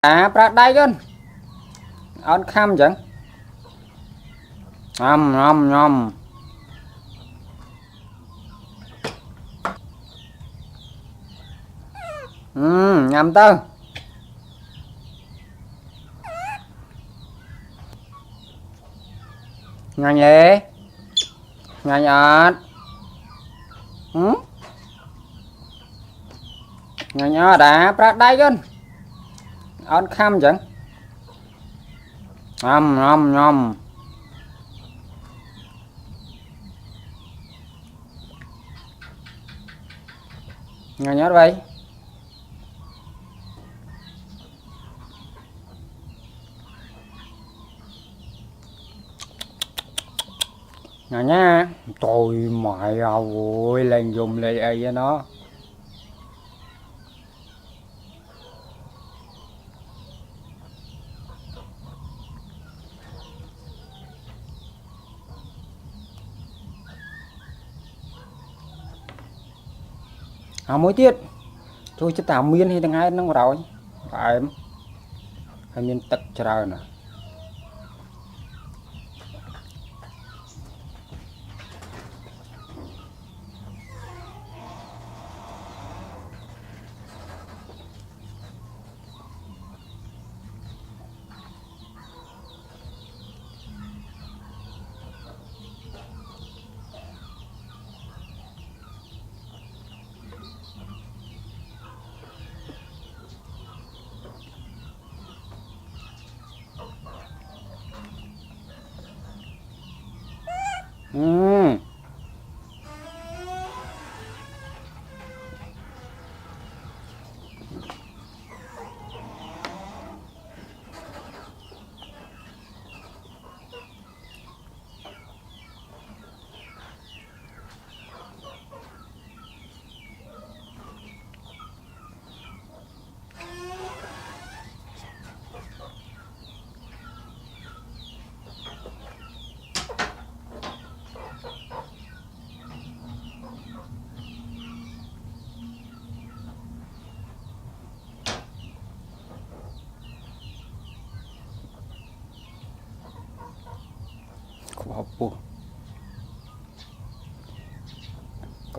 Pra đây con ăn khăm chẳng nhom nhom nhom nhầm tơ nhanh nhé nhanh nhạt nhanh nhạt pra đây con ăn khăm chẳng nhom nhom nhom nhanh nhạt vậy nè nha trời mày ơi lên dùng lại ai với nó muối tiết thôi chứ tao miên hay thằng hai nó rồi phải em hay miên tật trời nè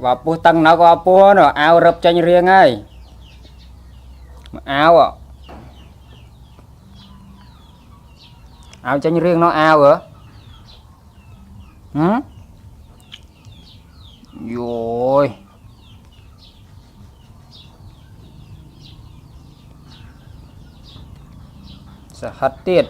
bà pu tăng nó có pu nó ao rập tranh riêng ấy ao ao tranh riêng nó ao hả rồi sẽ hết tiệt